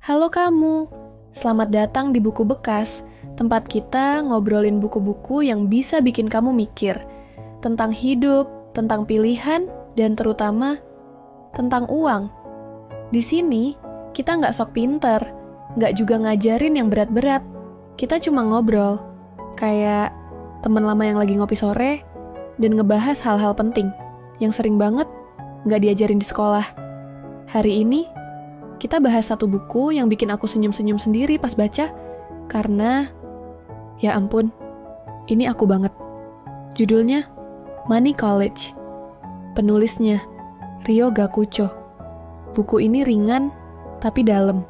Halo kamu, selamat datang di Buku Bekas, tempat kita ngobrolin buku-buku yang bisa bikin kamu mikir tentang hidup, tentang pilihan, dan terutama tentang uang. Di sini, kita nggak sok pinter, nggak juga ngajarin yang berat-berat. Kita cuma ngobrol, kayak teman lama yang lagi ngopi sore, dan ngebahas hal-hal penting yang sering banget nggak diajarin di sekolah. Hari ini, kita bahas satu buku yang bikin aku senyum-senyum sendiri pas baca, karena, ya ampun, ini aku banget. Judulnya, Money College. Penulisnya, Ryo Gakucho. Buku ini ringan, tapi dalam.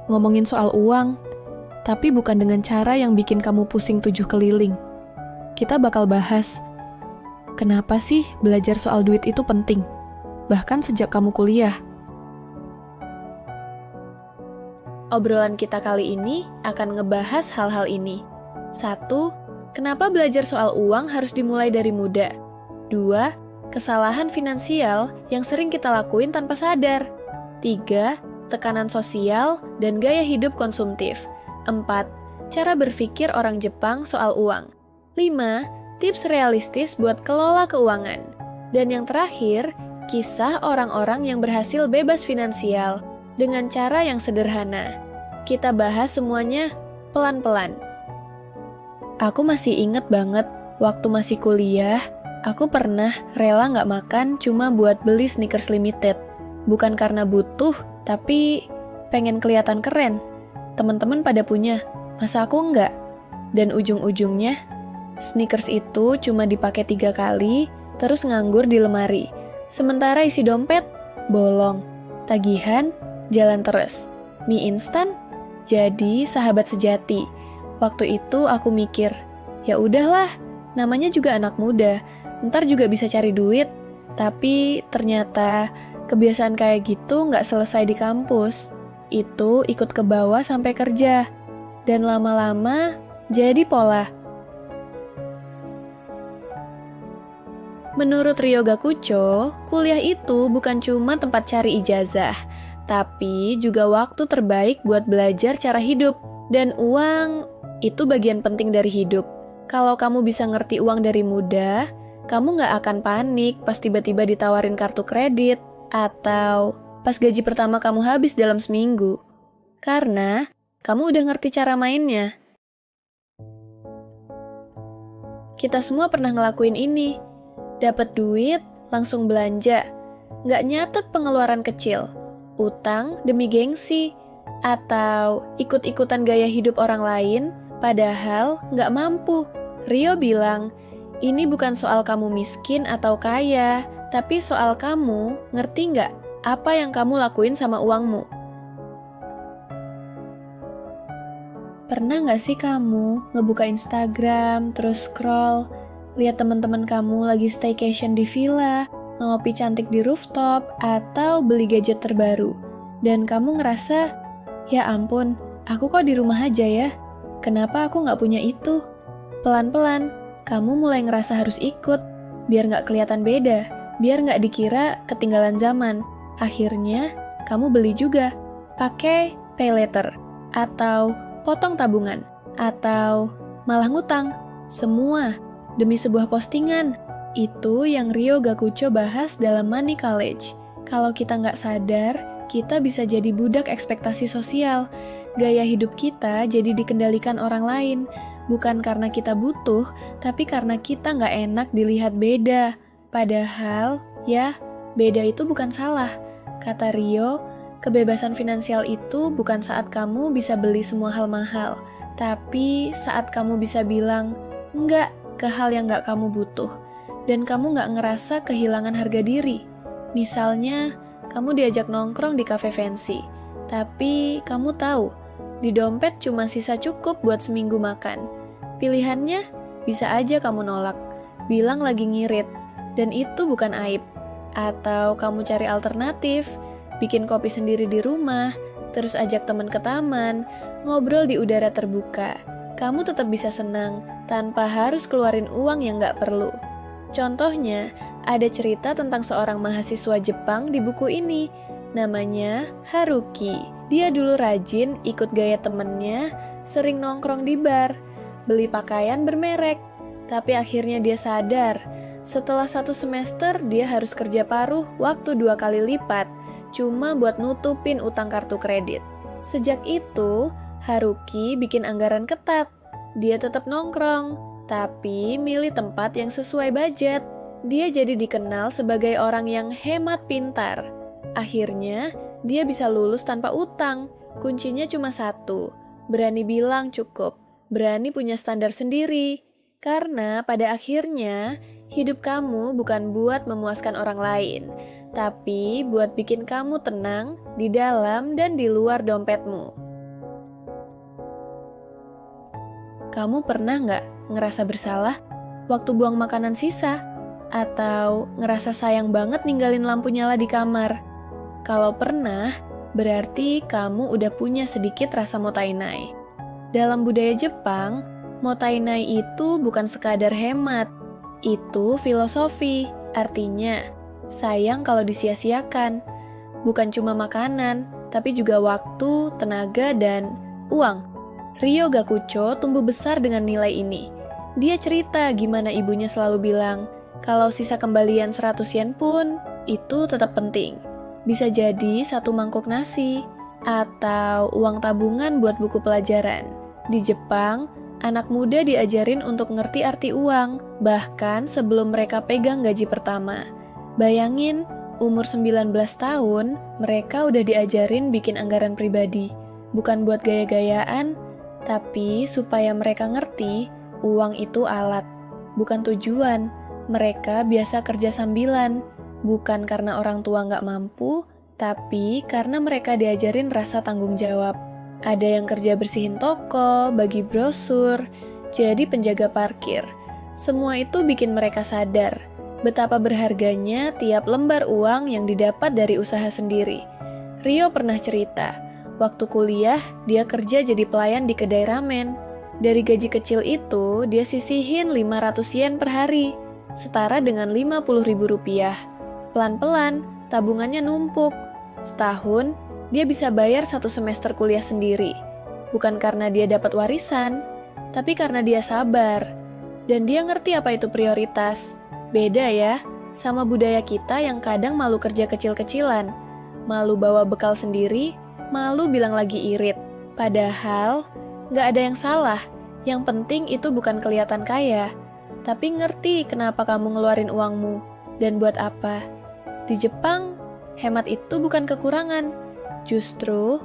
Ngomongin soal uang, tapi bukan dengan cara yang bikin kamu pusing 7 keliling. Kita bakal bahas, kenapa sih belajar soal duit itu penting? Bahkan sejak kamu kuliah. Obrolan kita kali ini akan ngebahas hal-hal ini. 1. Kenapa belajar soal uang harus dimulai dari muda? 2. Kesalahan finansial yang sering kita lakuin tanpa sadar. 3. Tekanan sosial dan gaya hidup konsumtif. 4. Cara berpikir orang Jepang soal uang. 5. Tips realistis buat kelola keuangan. Dan yang terakhir, kisah orang-orang yang berhasil bebas finansial dengan cara yang sederhana. Kita bahas semuanya pelan-pelan. Aku masih inget banget, waktu masih kuliah, aku pernah rela nggak makan cuma buat beli Snickers Limited. Bukan karena butuh, tapi pengen kelihatan keren. Teman-teman pada punya, masa aku nggak? Dan ujung-ujungnya, Snickers itu cuma dipakai 3 kali, terus nganggur di lemari. Sementara isi dompet, bolong. Tagihan, jalan terus. Mie instan jadi sahabat sejati. Waktu itu aku mikir, ya udahlah, namanya juga anak muda, ntar juga bisa cari duit. Tapi ternyata kebiasaan kayak gitu nggak selesai di kampus. Itu ikut ke bawah sampai kerja. Dan lama-lama jadi pola. Menurut Ryo Gakucho, kuliah itu bukan cuma tempat cari ijazah, tapi juga waktu terbaik buat belajar cara hidup. Dan uang itu bagian penting dari hidup. Kalau kamu bisa ngerti uang dari muda, kamu nggak akan panik pas tiba-tiba ditawarin kartu kredit, atau pas gaji pertama kamu habis dalam seminggu. Karena kamu udah ngerti cara mainnya. Kita semua pernah ngelakuin ini. Dapat duit, langsung belanja. Nggak nyatet pengeluaran kecil. Utang demi gengsi, atau ikut-ikutan gaya hidup orang lain, padahal nggak mampu. Ryo bilang, ini bukan soal kamu miskin atau kaya, tapi soal kamu ngerti nggak apa yang kamu lakuin sama uangmu. Pernah nggak sih kamu ngebuka Instagram, terus scroll, lihat teman-teman kamu lagi staycation di villa, ngopi cantik di rooftop, atau beli gadget terbaru. Dan kamu ngerasa, ya ampun, aku kok di rumah aja ya? Kenapa aku nggak punya itu? Pelan-pelan, kamu mulai ngerasa harus ikut, biar nggak kelihatan beda, biar nggak dikira ketinggalan zaman. Akhirnya, kamu beli juga, pakai pay later, atau potong tabungan, atau malah ngutang, semua demi sebuah postingan. Itu yang Ryo Gakucho bahas dalam Money College. Kalau kita nggak sadar, kita bisa jadi budak ekspektasi sosial. Gaya hidup kita jadi dikendalikan orang lain. Bukan karena kita butuh, tapi karena kita nggak enak dilihat beda. Padahal, ya, beda itu bukan salah. Kata Ryo, kebebasan finansial itu bukan saat kamu bisa beli semua hal mahal, tapi saat kamu bisa bilang, enggak, ke hal yang gak kamu butuh, dan kamu gak ngerasa kehilangan harga diri. Misalnya, kamu diajak nongkrong di kafe fancy, tapi kamu tahu, di dompet cuma sisa cukup buat seminggu makan. Pilihannya, bisa aja kamu nolak, bilang lagi ngirit, dan itu bukan aib. Atau kamu cari alternatif, bikin kopi sendiri di rumah, terus ajak teman ke taman, ngobrol di udara terbuka. Kamu tetap bisa senang, tanpa harus keluarin uang yang nggak perlu. Contohnya, ada cerita tentang seorang mahasiswa Jepang di buku ini. Namanya Haruki. Dia dulu rajin ikut gaya temennya, sering nongkrong di bar, beli pakaian bermerek. Tapi akhirnya dia sadar, setelah 1 semester dia harus kerja paruh waktu 2 kali lipat, cuma buat nutupin utang kartu kredit. Sejak itu, Haruki bikin anggaran ketat. Dia tetap nongkrong, tapi milih tempat yang sesuai budget. Dia jadi dikenal sebagai orang yang hemat pintar. Akhirnya, dia bisa lulus tanpa utang. Kuncinya cuma satu, berani bilang cukup, berani punya standar sendiri. Karena pada akhirnya, hidup kamu bukan buat memuaskan orang lain, tapi buat bikin kamu tenang di dalam dan di luar dompetmu. Kamu pernah nggak ngerasa bersalah waktu buang makanan sisa? Atau ngerasa sayang banget ninggalin lampu nyala di kamar? Kalau pernah, berarti kamu udah punya sedikit rasa motainai. Dalam budaya Jepang, motainai itu bukan sekadar hemat. Itu filosofi, artinya sayang kalau disia-siakan. Bukan cuma makanan, tapi juga waktu, tenaga, dan uang. Ryo Gakucho tumbuh besar dengan nilai ini. Dia cerita gimana ibunya selalu bilang, kalau sisa kembalian 100 yen pun, itu tetap penting. Bisa jadi 1 mangkuk nasi, atau uang tabungan buat buku pelajaran. Di Jepang, anak muda diajarin untuk ngerti arti uang, bahkan sebelum mereka pegang gaji pertama. Bayangin, umur 19 tahun, mereka udah diajarin bikin anggaran pribadi. Bukan buat gaya-gayaan, tapi supaya mereka ngerti, uang itu alat, bukan tujuan. Mereka biasa kerja sambilan, bukan karena orang tua nggak mampu, tapi karena mereka diajarin rasa tanggung jawab. Ada yang kerja bersihin toko, bagi brosur, jadi penjaga parkir. Semua itu bikin mereka sadar betapa berharganya tiap lembar uang yang didapat dari usaha sendiri. Ryo pernah cerita, waktu kuliah, dia kerja jadi pelayan di kedai ramen. Dari gaji kecil itu, dia sisihin 500 yen per hari, setara dengan 50.000 rupiah. Pelan-pelan, tabungannya numpuk. Setahun, dia bisa bayar 1 semester kuliah sendiri. Bukan karena dia dapat warisan, tapi karena dia sabar. Dan dia ngerti apa itu prioritas. Beda ya, sama budaya kita yang kadang malu kerja kecil-kecilan. Malu bawa bekal sendiri, malu bilang lagi irit. Padahal, nggak ada yang salah. Yang penting itu bukan kelihatan kaya, tapi ngerti kenapa kamu ngeluarin uangmu, dan buat apa. Di Jepang, hemat itu bukan kekurangan. Justru,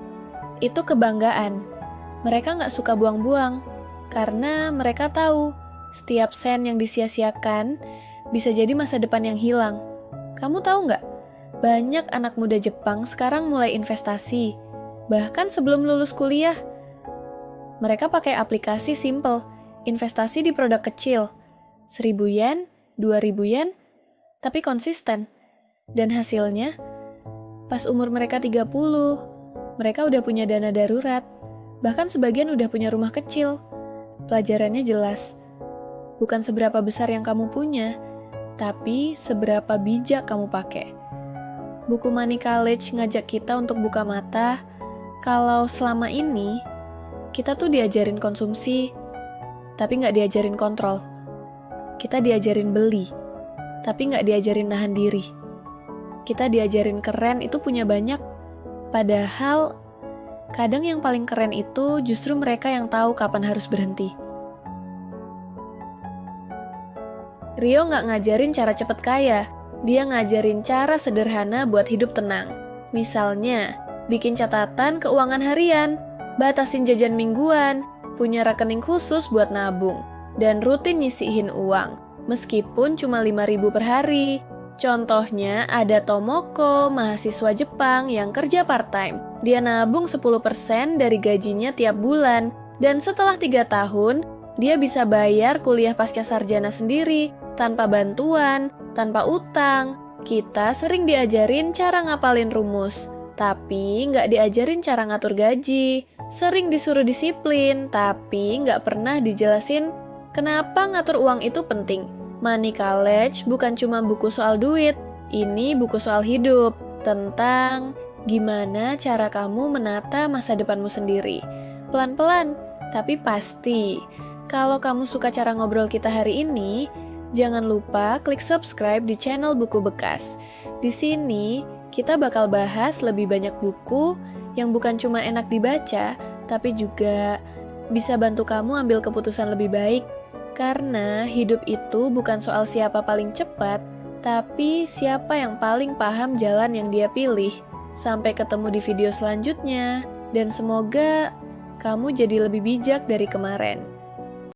itu kebanggaan. Mereka nggak suka buang-buang, karena mereka tahu, setiap sen yang disia-siakan, bisa jadi masa depan yang hilang. Kamu tahu nggak? Banyak anak muda Jepang sekarang mulai investasi. Bahkan sebelum lulus kuliah, mereka pakai aplikasi simple, investasi di produk kecil, 1.000 yen, 2.000 yen, tapi konsisten. Dan hasilnya, pas umur mereka 30, mereka udah punya dana darurat, bahkan sebagian udah punya rumah kecil. Pelajarannya jelas, bukan seberapa besar yang kamu punya, tapi seberapa bijak kamu pakai. Buku Money College ngajak kita untuk buka mata, kalau selama ini, kita tuh diajarin konsumsi, tapi nggak diajarin kontrol. Kita diajarin beli, tapi nggak diajarin nahan diri. Kita diajarin keren itu punya banyak, padahal kadang yang paling keren itu justru mereka yang tahu kapan harus berhenti. Ryo nggak ngajarin cara cepet kaya, dia ngajarin cara sederhana buat hidup tenang. Misalnya, bikin catatan keuangan harian, batasin jajan mingguan, punya rekening khusus buat nabung, dan rutin nyisihin uang, meskipun cuma 5.000 per hari. Contohnya ada Tomoko, mahasiswa Jepang yang kerja part-time. Dia nabung 10% dari gajinya tiap bulan, dan setelah 3 tahun, dia bisa bayar kuliah pasca sarjana sendiri, tanpa bantuan, tanpa utang. Kita sering diajarin cara ngapalin rumus, tapi nggak diajarin cara ngatur gaji. Sering disuruh disiplin, tapi nggak pernah dijelasin kenapa ngatur uang itu penting. Money College bukan cuma buku soal duit, ini buku soal hidup, tentang gimana cara kamu menata masa depanmu sendiri. Pelan-pelan, tapi pasti. Kalau kamu suka cara ngobrol kita hari ini, jangan lupa klik subscribe di channel Buku Bekas. Di sini, kita bakal bahas lebih banyak buku yang bukan cuma enak dibaca, tapi juga bisa bantu kamu ambil keputusan lebih baik. Karena hidup itu bukan soal siapa paling cepat, tapi siapa yang paling paham jalan yang dia pilih. Sampai ketemu di video selanjutnya, dan semoga kamu jadi lebih bijak dari kemarin.